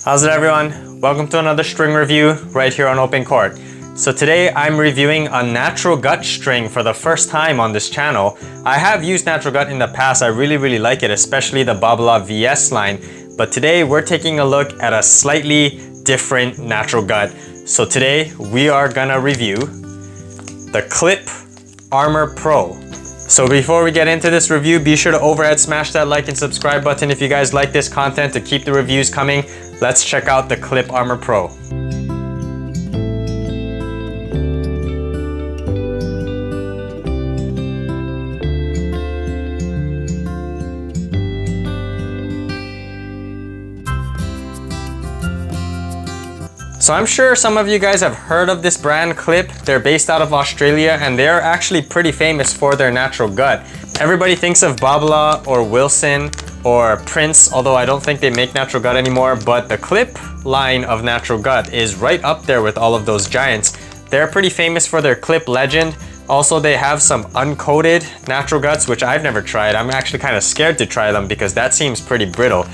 How's it, everyone? Welcome to another string review right here on OpenCourt. So today I'm reviewing a natural gut string for the first time on this channel. I have used natural gut in the past. I really like it, especially the Babala VS line. But today we're taking a look at a slightly different natural gut. So today we are gonna review the Klip Armour Pro. So before we get into this review, be sure to overhead smash that like and subscribe button if you guys like this content to keep the reviews coming. Let's check out the Klip Armour Pro. So I'm sure some of you guys have heard of this brand Klip. They're based out of Australia and they're actually pretty famous for their natural gut. Everybody thinks of Babala or Wilson or Prince, although I don't think they make natural gut anymore, but the Klip line of natural gut is right up there with all of those giants. They're pretty famous for their Klip Legend. Also, they have some uncoated natural guts, which I've never tried. I'm actually kind of scared to try them because that seems pretty brittle.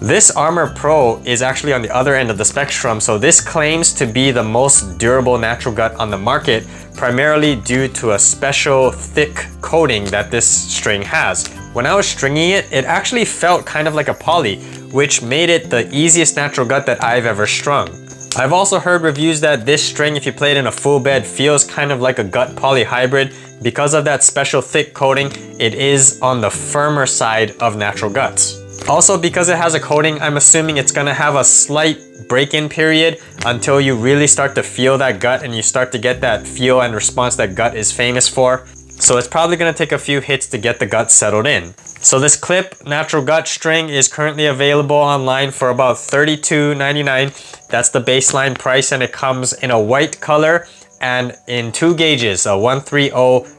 This Armour Pro is actually on the other end of the spectrum, so this claims to be the most durable natural gut on the market, primarily due to a special thick coating that this string has. When I was stringing it, it actually felt kind of like a poly, which made it the easiest natural gut that I've ever strung. I've also heard reviews that this string, if you play it in a full bed, feels kind of like a gut poly hybrid. Because of that special thick coating, it is on the firmer side of natural guts. Also, because it has a coating, I'm assuming it's gonna have a slight break-in period until you really start to feel that gut and you start to get that feel and response that gut is famous for. So it's probably gonna take a few hits to get the gut settled in. So this Klip natural gut string is currently available online for about $32.99. That's the baseline price, and it comes in a white color and in two gauges, a 130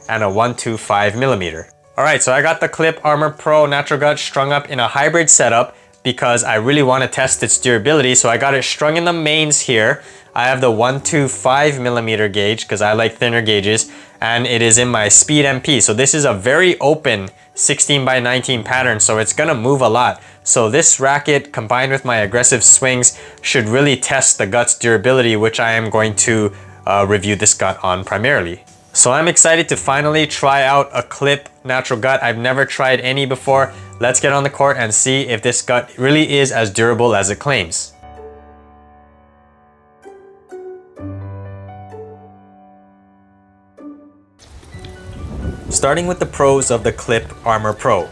and a 125 millimeter. Alright, so I got the Klip Armour Pro natural gut strung up in a hybrid setup because I really want to test its durability. So I got it strung in the mains here. I have the 125 millimeter gauge because I like thinner gauges, and it is in my Speed MP. So this is a very open 16x19 pattern, so it's gonna move a lot. So this racket combined with my aggressive swings should really test the gut's durability, which I am going to review this gut on primarily. So I'm excited to finally try out a Klip natural gut. I've never tried any before. Let's get on the court and see if this gut really is as durable as it claims. Starting with the pros of the Klip Armour Pro.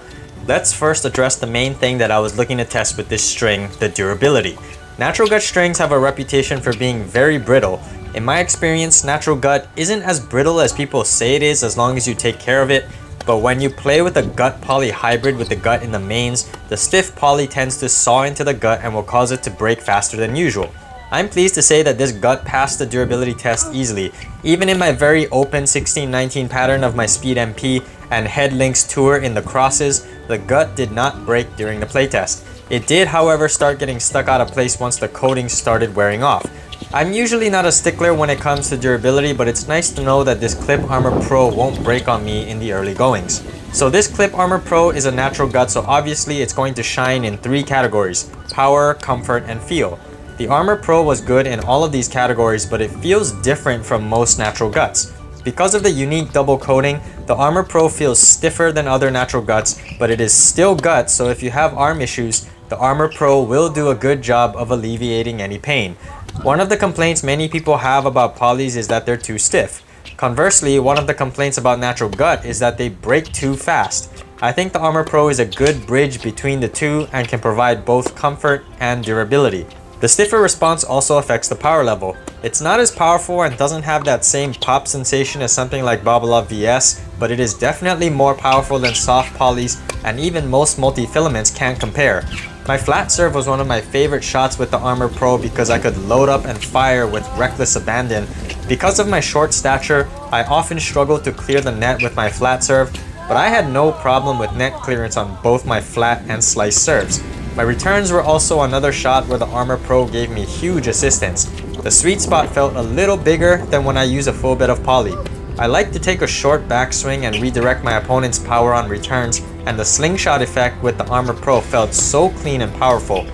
Let's first address the main thing that I was looking to test with this string, the durability. Natural gut strings have a reputation for being very brittle. In my experience, natural gut isn't as brittle as people say it is as long as you take care of it, but when you play with a gut poly hybrid with the gut in the mains, the stiff poly tends to saw into the gut and will cause it to break faster than usual. I'm pleased to say that this gut passed the durability test easily. Even in my very open 16-19 pattern of my Speed MP and Head Links Tour in the crosses, the gut did not break during the playtest. It did, however, start getting stuck out of place once the coating started wearing off. I'm usually not a stickler when it comes to durability, but it's nice to know that this Klip Armour Pro won't break on me in the early goings. So this Klip Armour Pro is a natural gut, so obviously it's going to shine in three categories: power, comfort, and feel. The Armour Pro was good in all of these categories, but it feels different from most natural guts. Because of the unique double coating, the Armour Pro feels stiffer than other natural guts, but it is still gut, so if you have arm issues, the Armour Pro will do a good job of alleviating any pain. One of the complaints many people have about polys is that they're too stiff. Conversely, one of the complaints about natural gut is that they break too fast. I think the Armour Pro is a good bridge between the two and can provide both comfort and durability. The stiffer response also affects the power level. It's not as powerful and doesn't have that same pop sensation as something like Babala VS, but it is definitely more powerful than soft polys, and even most multi-filaments can't compare. My flat serve was one of my favorite shots with the Armour Pro because I could load up and fire with reckless abandon. Because of my short stature, I often struggled to clear the net with my flat serve, but I had no problem with net clearance on both my flat and slice serves. My returns were also another shot where the Armour Pro gave me huge assistance. The sweet spot felt a little bigger than when I use a full bed of poly. I like to take a short backswing and redirect my opponent's power on returns, and the slingshot effect with the Armour Pro felt so clean and powerful.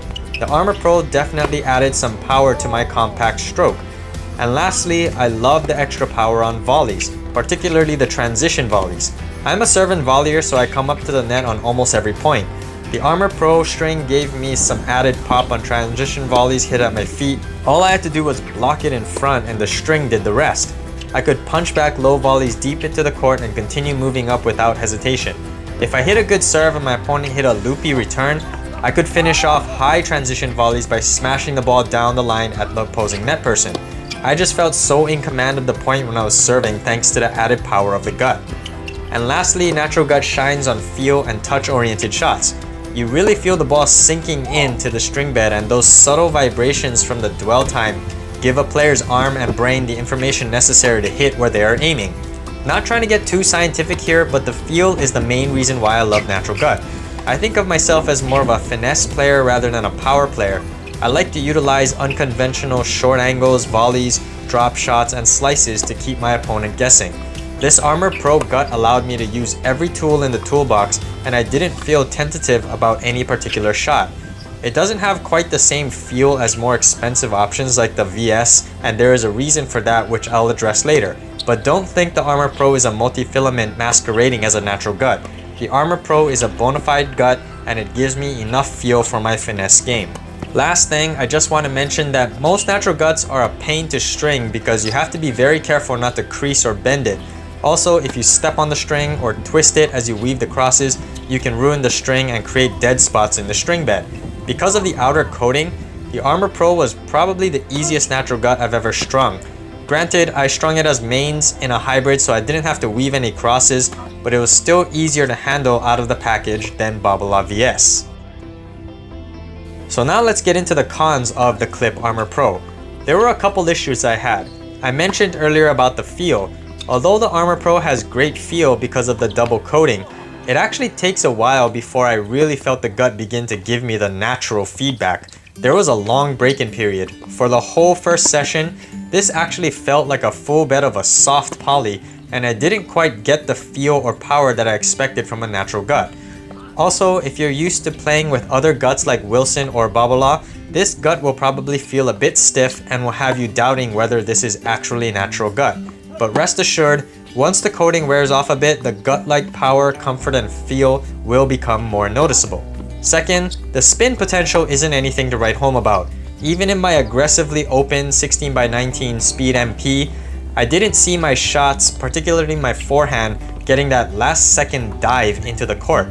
The Armour Pro definitely added some power to my compact stroke. And lastly, I love the extra power on volleys, particularly the transition volleys. I'm a serve and volleyer, so I come up to the net on almost every point. The Armour Pro string gave me some added pop on transition volleys hit at my feet. All I had to do was block it in front and the string did the rest. I could punch back low volleys deep into the court and continue moving up without hesitation. If I hit a good serve and my opponent hit a loopy return, I could finish off high transition volleys by smashing the ball down the line at the opposing net person. I just felt so in command of the point when I was serving thanks to the added power of the gut. And lastly, Natural Gut shines on feel and touch-oriented shots. You really feel the ball sinking into the string bed, and those subtle vibrations from the dwell time give a player's arm and brain the information necessary to hit where they are aiming. Not trying to get too scientific here, but the feel is the main reason why I love Natural Gut. I think of myself as more of a finesse player rather than a power player. I like to utilize unconventional short angles, volleys, drop shots, and slices to keep my opponent guessing. This Armour Pro gut allowed me to use every tool in the toolbox, and I didn't feel tentative about any particular shot. It doesn't have quite the same feel as more expensive options like the VS, and there is a reason for that which I'll address later. But don't think the Armour Pro is a multi-filament masquerading as a natural gut. The Armour Pro is a bona fide gut, and it gives me enough feel for my finesse game. Last thing, I just want to mention that most natural guts are a pain to string because you have to be very careful not to crease or bend it. Also, if you step on the string or twist it as you weave the crosses, you can ruin the string and create dead spots in the string bed. Because of the outer coating, the Armour Pro was probably the easiest natural gut I've ever strung. Granted, I strung it as mains in a hybrid, so I didn't have to weave any crosses, but it was still easier to handle out of the package than Babolat VS. So now let's get into the cons of the Klip Armour Pro. There were a couple issues I had. I mentioned earlier about the feel. Although the Armour Pro has great feel because of the double coating, it actually takes a while before I really felt the gut begin to give me the natural feedback. There was a long break-in period. For the whole first session, this actually felt like a full bed of a soft poly, and I didn't quite get the feel or power that I expected from a natural gut. Also, if you're used to playing with other guts like Wilson or Babolat, this gut will probably feel a bit stiff and will have you doubting whether this is actually a natural gut. But rest assured, once the coating wears off a bit, the gut-like power, comfort, and feel will become more noticeable. Second, the spin potential isn't anything to write home about. Even in my aggressively open 16x19 speed MP, I didn't see my shots, particularly my forehand, getting that last second dive into the court.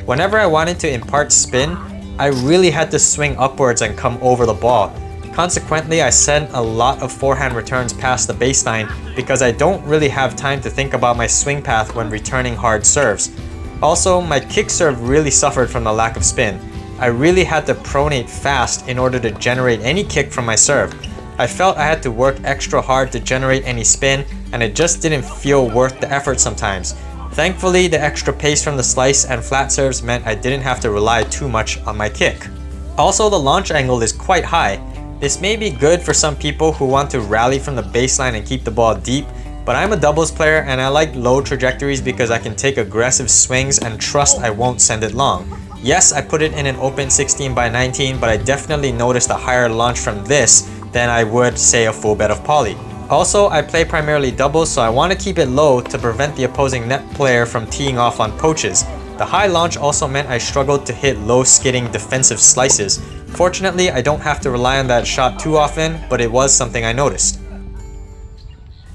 Whenever I wanted to impart spin, I really had to swing upwards and come over the ball. Consequently, I sent a lot of forehand returns past the baseline because I don't really have time to think about my swing path when returning hard serves. Also, my kick serve really suffered from the lack of spin. I really had to pronate fast in order to generate any kick from my serve. I felt I had to work extra hard to generate any spin, and it just didn't feel worth the effort sometimes. Thankfully, the extra pace from the slice and flat serves meant I didn't have to rely too much on my kick. Also, the launch angle is quite high. This may be good for some people who want to rally from the baseline and keep the ball deep, but I'm a doubles player and I like low trajectories because I can take aggressive swings and trust I won't send it long. Yes, I put it in an open 16x19, but I definitely noticed a higher launch from this than I would, say, a full bed of poly. Also, I play primarily doubles, so I want to keep it low to prevent the opposing net player from teeing off on poaches. The high launch also meant I struggled to hit low skidding defensive slices. Fortunately, I don't have to rely on that shot too often, but it was something I noticed.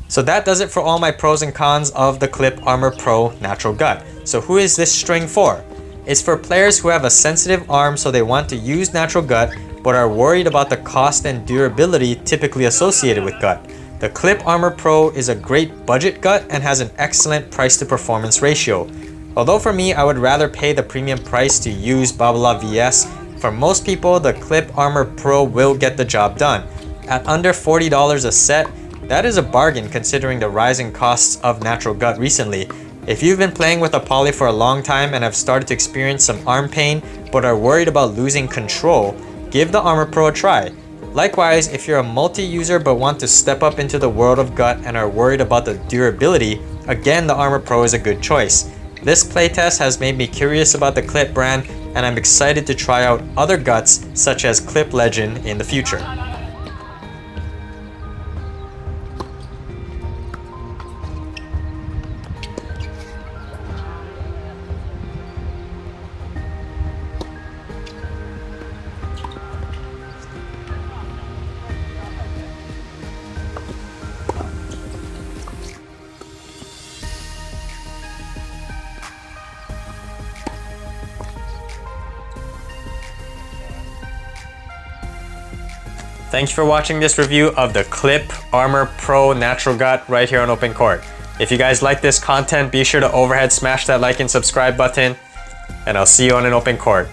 So that does it for all my pros and cons of the Klip Armour Pro Natural Gut. So who is this string for? It's for players who have a sensitive arm, so they want to use Natural Gut but are worried about the cost and durability typically associated with gut. The Klip Armour Pro is a great budget gut and has an excellent price to performance ratio. Although for me, I would rather pay the premium price to use Babolat VS, for most people, the Klip Armour Pro will get the job done. At under $40 a set, that is a bargain considering the rising costs of natural gut recently. If you've been playing with a poly for a long time and have started to experience some arm pain but are worried about losing control, give the Armour Pro a try. Likewise, if you're a multi-user but want to step up into the world of gut and are worried about the durability, again the Armour Pro is a good choice. This playtest has made me curious about the Klip brand, and I'm excited to try out other guts such as Klip Legend in the future. Thanks for watching this review of the Klip Armour Pro Natural Gut right here on OpenCourt. If you guys like this content, be sure to overhead smash that like and subscribe button, and I'll see you on an OpenCourt.